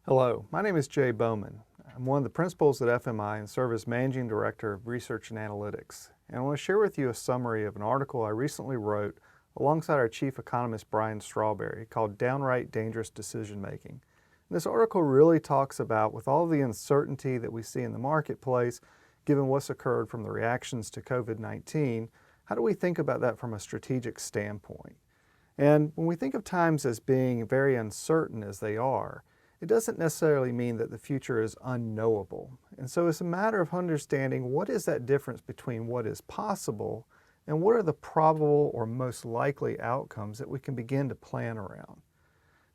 Hello, my name is Jay Bowman. I'm one of the principals at FMI and serve as Managing Director of Research and Analytics. And I want to share with you a summary of an article I recently wrote alongside our Chief Economist Brian Strawberry called Downright Dangerous Decision Making. This article really talks about, with all the uncertainty that we see in the marketplace, given what's occurred from the reactions to COVID-19, how do we think about that from a strategic standpoint? And when we think of times as being very uncertain as they are, it doesn't necessarily mean that the future is unknowable. And so it's a matter of understanding what is that difference between what is possible and what are the probable or most likely outcomes that we can begin to plan around.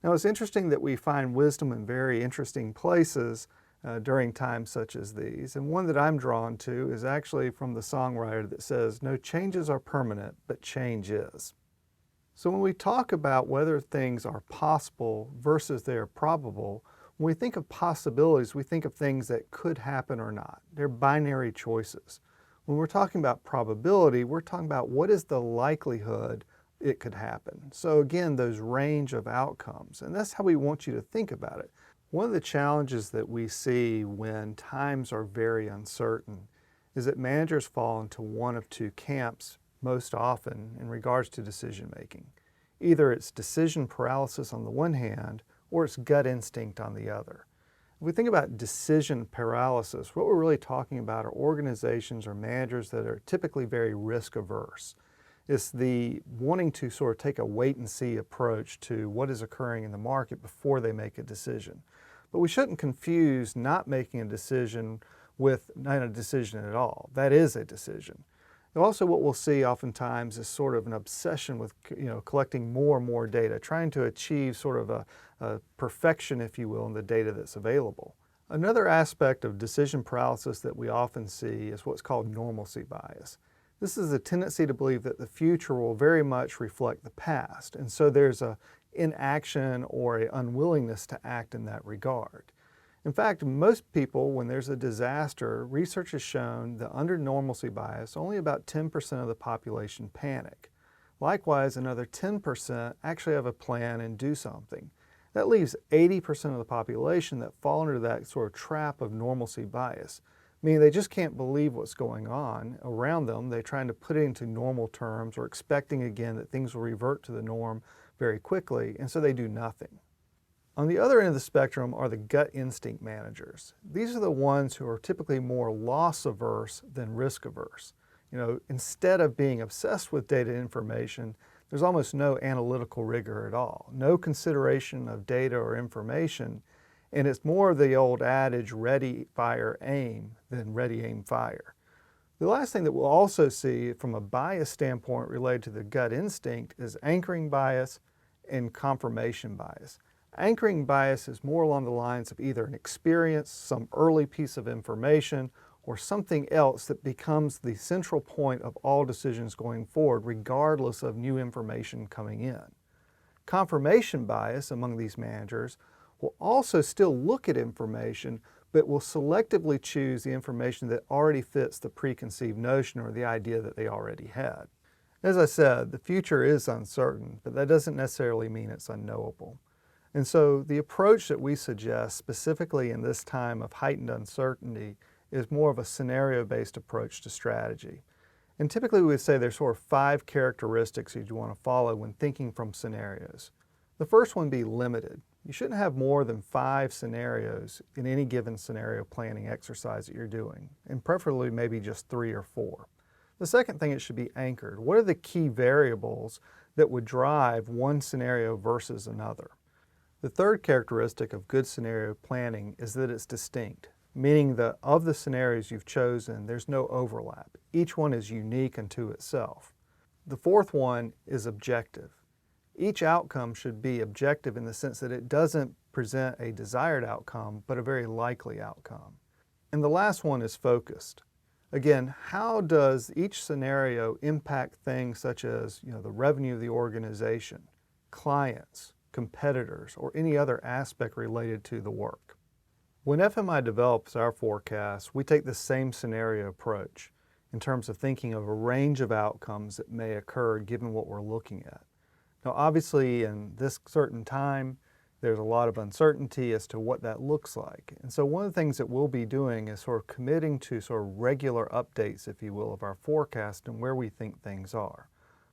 Now, it's interesting that we find wisdom in very interesting places during times such as these. And one that I'm drawn to is actually from the songwriter that says, "No changes are permanent, but change is." So when we talk about whether things are possible versus they are probable, when we think of possibilities, we think of things that could happen or not. They're binary choices. When we're talking about probability, we're talking about what is the likelihood it could happen. So again, those range of outcomes, and that's how we want you to think about it. One of the challenges that we see when times are very uncertain is that managers fall into one of two camps most often in regards to decision making. Either it's decision paralysis on the one hand, or it's gut instinct on the other. If we think about decision paralysis, what we're really talking about are organizations or managers that are typically very risk averse. It's the wanting to sort of take a wait and see approach to what is occurring in the market before they make a decision. But we shouldn't confuse not making a decision with not a decision at all. That is a decision. Also, what we'll see oftentimes is sort of an obsession with collecting more and more data, trying to achieve sort of a perfection, if you will, in the data that's available. Another aspect of decision paralysis that we often see is what's called normalcy bias. This is a tendency to believe that the future will very much reflect the past, and so there's an inaction or an unwillingness to act in that regard. In fact, most people, when there's a disaster, research has shown that under normalcy bias, only about 10% of the population panic. Likewise, another 10% actually have a plan and do something. That leaves 80% of the population that fall under that sort of trap of normalcy bias, meaning they just can't believe what's going on around them. They're trying to put it into normal terms or expecting again that things will revert to the norm very quickly, and so they do nothing. On the other end of the spectrum are the gut instinct managers. These are the ones who are typically more loss averse than risk averse. Instead of being obsessed with data information, there's almost no analytical rigor at all, no consideration of data or information, and it's more of the old adage, ready, fire, aim, than ready, aim, fire. The last thing that we'll also see from a bias standpoint related to the gut instinct is anchoring bias and confirmation bias. Anchoring bias is more along the lines of either an experience, some early piece of information, or something else that becomes the central point of all decisions going forward, regardless of new information coming in. Confirmation bias among these managers will also still look at information, but will selectively choose the information that already fits the preconceived notion or the idea that they already had. As I said, the future is uncertain, but that doesn't necessarily mean it's unknowable. And so the approach that we suggest, specifically in this time of heightened uncertainty, is more of a scenario-based approach to strategy. And typically we would say there's sort of 5 characteristics that you want to follow when thinking from scenarios. The first one be limited. You shouldn't have more than 5 scenarios in any given scenario planning exercise that you're doing, and preferably maybe just 3 or 4. The second thing, it should be anchored. What are the key variables that would drive one scenario versus another? The third characteristic of good scenario planning is that it's distinct, meaning that of the scenarios you've chosen, there's no overlap. Each one is unique unto itself. The fourth one is objective. Each outcome should be objective in the sense that it doesn't present a desired outcome, but a very likely outcome. And the last one is focused. Again, how does each scenario impact things such as the revenue of the organization, clients, competitors, or any other aspect related to the work? When FMI develops our forecast, we take the same scenario approach in terms of thinking of a range of outcomes that may occur given what we're looking at. Now, obviously, in this certain time, There's a lot of uncertainty as to what that looks like. And so one of the things that we'll be doing is sort of committing to sort of regular updates, if you will, of our forecast and where we think things are.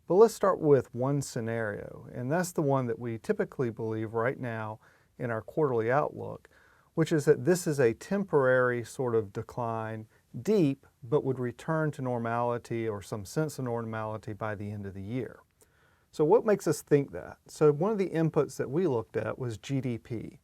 But let's start with one scenario, and that's the one that we typically believe right now in our quarterly outlook, which is that this is a temporary sort of decline, deep, but would return to normality or some sense of normality by the end of the year. So what makes us think that? So one of the inputs that we looked at was GDP.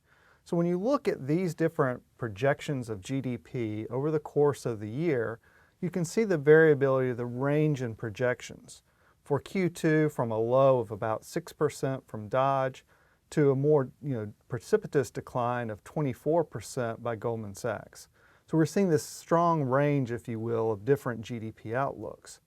So when you look at these different projections of GDP over the course of the year, you can see the variability of the range in projections. For Q2, from a low of about 6% from Dodge to a more precipitous decline of 24% by Goldman Sachs. So we're seeing this strong range, if you will, of different GDP outlooks.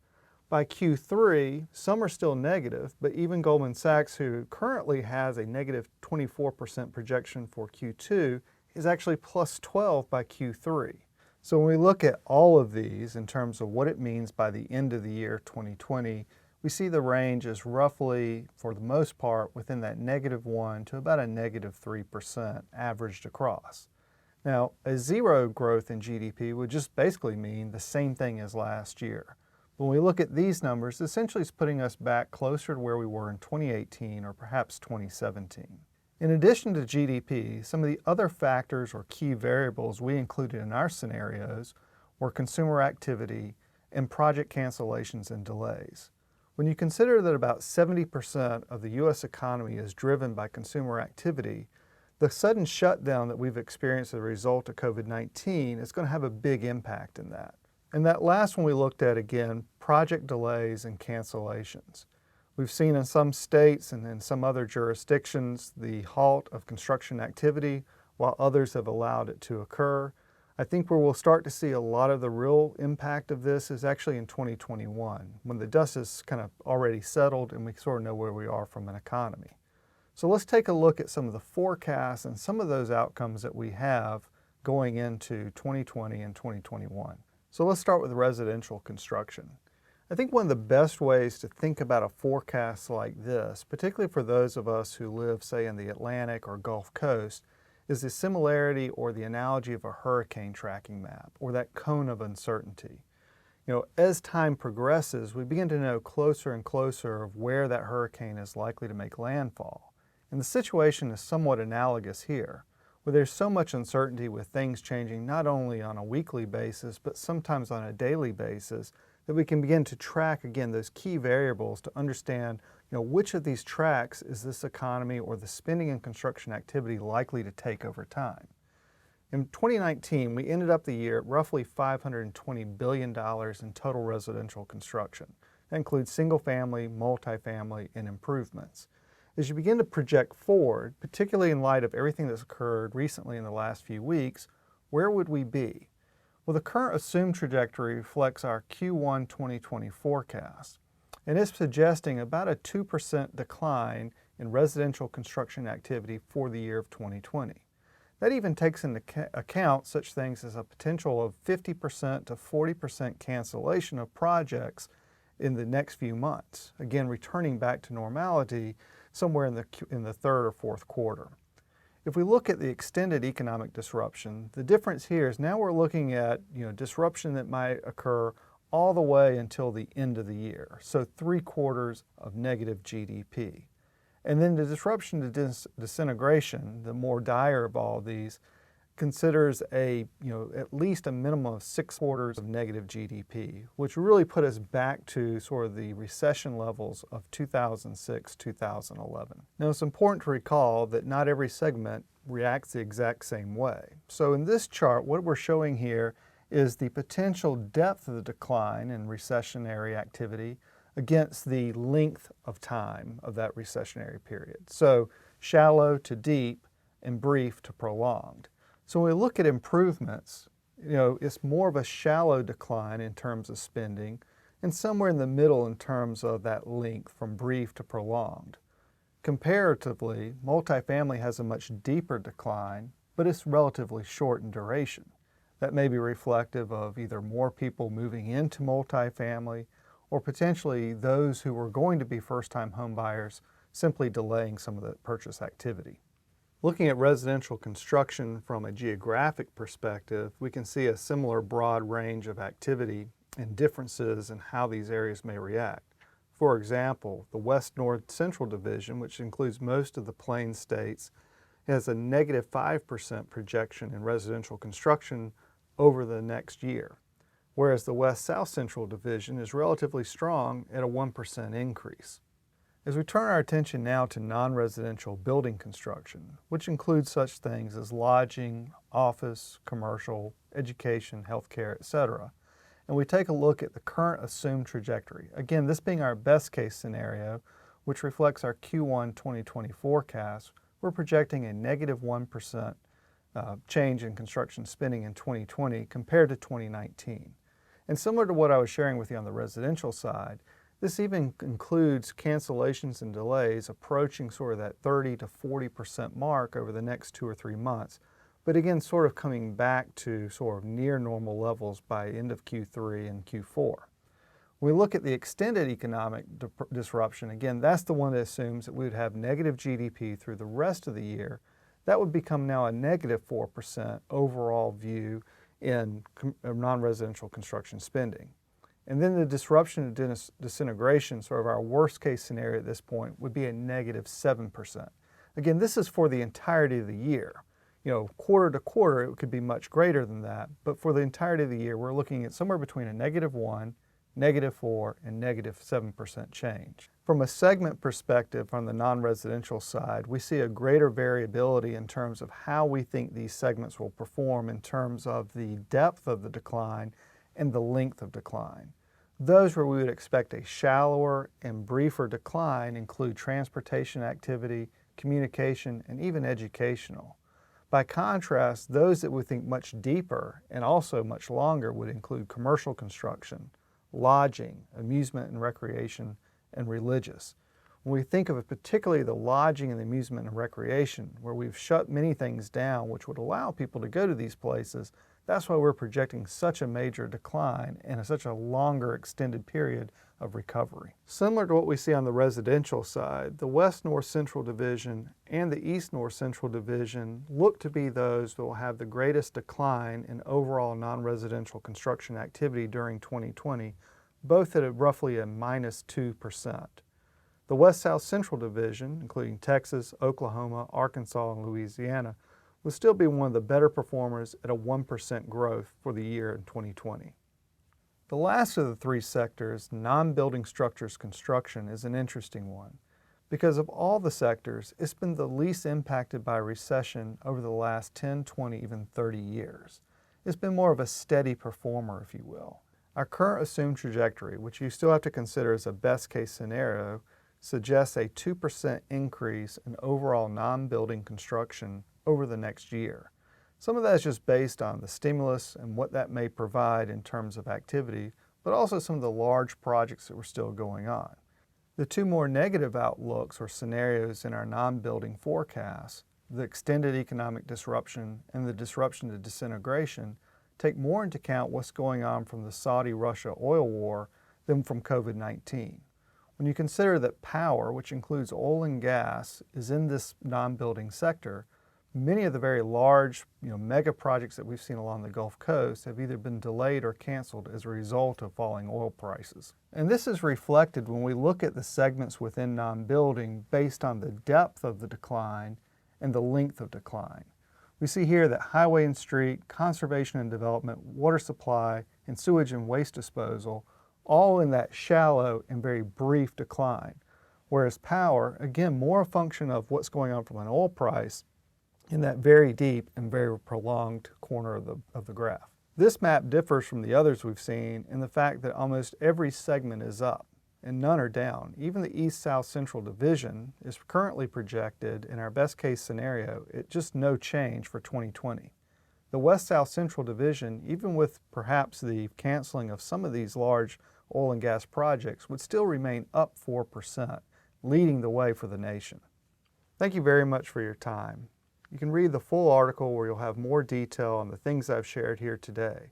By Q3, some are still negative, but even Goldman Sachs, who currently has a negative 24% projection for Q2, is actually plus 12 by Q3. So when we look at all of these in terms of what it means by the end of the year 2020, we see the range is roughly, for the most part, within that -1 to about a -3% averaged across. Now, a zero growth in GDP would just basically mean the same thing as last year. When we look at these numbers, essentially it's putting us back closer to where we were in 2018 or perhaps 2017. In addition to GDP, some of the other factors or key variables we included in our scenarios were consumer activity and project cancellations and delays. When you consider that about 70% of the U.S. economy is driven by consumer activity, the sudden shutdown that we've experienced as a result of COVID-19 is going to have a big impact in that. And that last one we looked at, again, project delays and cancellations. We've seen in some states and in some other jurisdictions the halt of construction activity while others have allowed it to occur. I think where we'll start to see a lot of the real impact of this is actually in 2021, when the dust is kind of already settled and we sort of know where we are from an economy. So let's take a look at some of the forecasts and some of those outcomes that we have going into 2020 and 2021. So let's start with residential construction. I think one of the best ways to think about a forecast like this, particularly for those of us who live, say, in the Atlantic or Gulf Coast, is the similarity or the analogy of a hurricane tracking map or that cone of uncertainty. As time progresses, we begin to know closer and closer of where that hurricane is likely to make landfall. And the situation is somewhat analogous here, where there's so much uncertainty with things changing not only on a weekly basis, but sometimes on a daily basis, that we can begin to track, again, those key variables to understand, which of these tracks is this economy or the spending and construction activity likely to take over time. In 2019, we ended up the year at roughly $520 billion in total residential construction. That includes single-family, multifamily, and improvements. As you begin to project forward, particularly in light of everything that's occurred recently in the last few weeks, where would we be? Well, the current assumed trajectory reflects our Q1 2020 forecast, and it's suggesting about a 2% decline in residential construction activity for the year of 2020. That even takes into account such things as a potential of 50% to 40% cancellation of projects in the next few months, again returning back to normality somewhere in the third or fourth quarter. If we look at the extended economic disruption, the difference here is now we're looking at disruption that might occur all the way until the end of the year, so 3/4 of negative GDP. And then the disruption to disintegration, the more dire of all of these, considers at least a minimum of 6/4 of negative GDP, which really put us back to sort of the recession levels of 2006, 2011. Now it's important to recall that not every segment reacts the exact same way. So in this chart, what we're showing here is the potential depth of the decline in recessionary activity against the length of time of that recessionary period. So shallow to deep and brief to prolonged. So when we look at improvements, it's more of a shallow decline in terms of spending and somewhere in the middle in terms of that length from brief to prolonged. Comparatively, multifamily has a much deeper decline, but it's relatively short in duration. That may be reflective of either more people moving into multifamily or potentially those who were going to be first-time home buyers simply delaying some of the purchase activity. Looking at residential construction from a geographic perspective, we can see a similar broad range of activity and differences in how these areas may react. For example, the West North Central Division, which includes most of the Plains states, has a negative 5% projection in residential construction over the next year, whereas the West South Central Division is relatively strong at a 1% increase. As we turn our attention now to non-residential building construction, which includes such things as lodging, office, commercial, education, healthcare, etc., and we take a look at the current assumed trajectory, again, this being our best case scenario, which reflects our Q1 2020 forecast, we're projecting a negative 1% change in construction spending in 2020 compared to 2019. And similar to what I was sharing with you on the residential side, this even includes cancellations and delays approaching sort of that 30 to 40% mark over the next 2 or 3 months, but again sort of coming back to sort of near normal levels by end of Q3 and Q4. When we look at the extended economic disruption, again, that's the one that assumes that we would have negative GDP through the rest of the year. That would become now a negative 4% overall view in non-residential construction spending. And then the disruption and disintegration, sort of our worst case scenario at this point, would be a negative 7%. Again, this is for the entirety of the year. Quarter to quarter, it could be much greater than that, but for the entirety of the year, we're looking at somewhere between a negative 1, negative 4, and negative 7% change. From a segment perspective on the non-residential side, we see a greater variability in terms of how we think these segments will perform in terms of the depth of the decline and the length of decline. Those where we would expect a shallower and briefer decline include transportation activity, communication, and even educational. By contrast, those that we think much deeper and also much longer would include commercial construction, lodging, amusement and recreation, and religious. When we think of particularly the lodging and the amusement and recreation, where we've shut many things down which would allow people to go to these places, that's why we're projecting such a major decline and such a longer extended period of recovery. Similar to what we see on the residential side, the West North Central Division and the East North Central Division look to be those that will have the greatest decline in overall non-residential construction activity during 2020, both at roughly a minus 2%. The West South Central Division, including Texas, Oklahoma, Arkansas, and Louisiana, will still be one of the better performers at a 1% growth for the year in 2020. The last of the three sectors, non-building structures construction, is an interesting one. Because of all the sectors, it's been the least impacted by recession over the last 10, 20, even 30 years. It's been more of a steady performer, if you will. Our current assumed trajectory, which you still have to consider as a best case scenario, suggests a 2% increase in overall non-building construction over the next year. Some of that is just based on the stimulus and what that may provide in terms of activity, but also some of the large projects that were still going on. The two more negative outlooks or scenarios in our non-building forecasts, the extended economic disruption and the disruption to disintegration, take more into account what's going on from the Saudi-Russia oil war than from COVID-19. When you consider that power, which includes oil and gas, is in this non-building sector, many of the very large mega projects that we've seen along the Gulf Coast have either been delayed or canceled as a result of falling oil prices. And this is reflected when we look at the segments within non-building based on the depth of the decline and the length of decline. We see here that highway and street, conservation and development, water supply, and sewage and waste disposal, all in that shallow and very brief decline. Whereas power, again, more a function of what's going on from an oil price in that very deep and very prolonged corner of the graph. This map differs from the others we've seen in the fact that almost every segment is up and none are down. Even the East-South Central Division is currently projected in our best case scenario at just no change for 2020. The West-South Central Division, even with perhaps the canceling of some of these large oil and gas projects, would still remain up 4%, leading the way for the nation. Thank you very much for your time. You can read the full article where you'll have more detail on the things I've shared here today.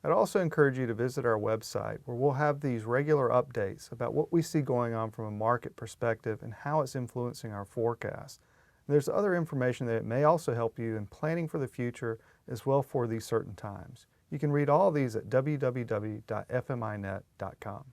I'd also encourage you to visit our website where we'll have these regular updates about what we see going on from a market perspective and how it's influencing our forecast. There's other information that may also help you in planning for the future as well for these certain times. You can read all of these at www.fminet.com.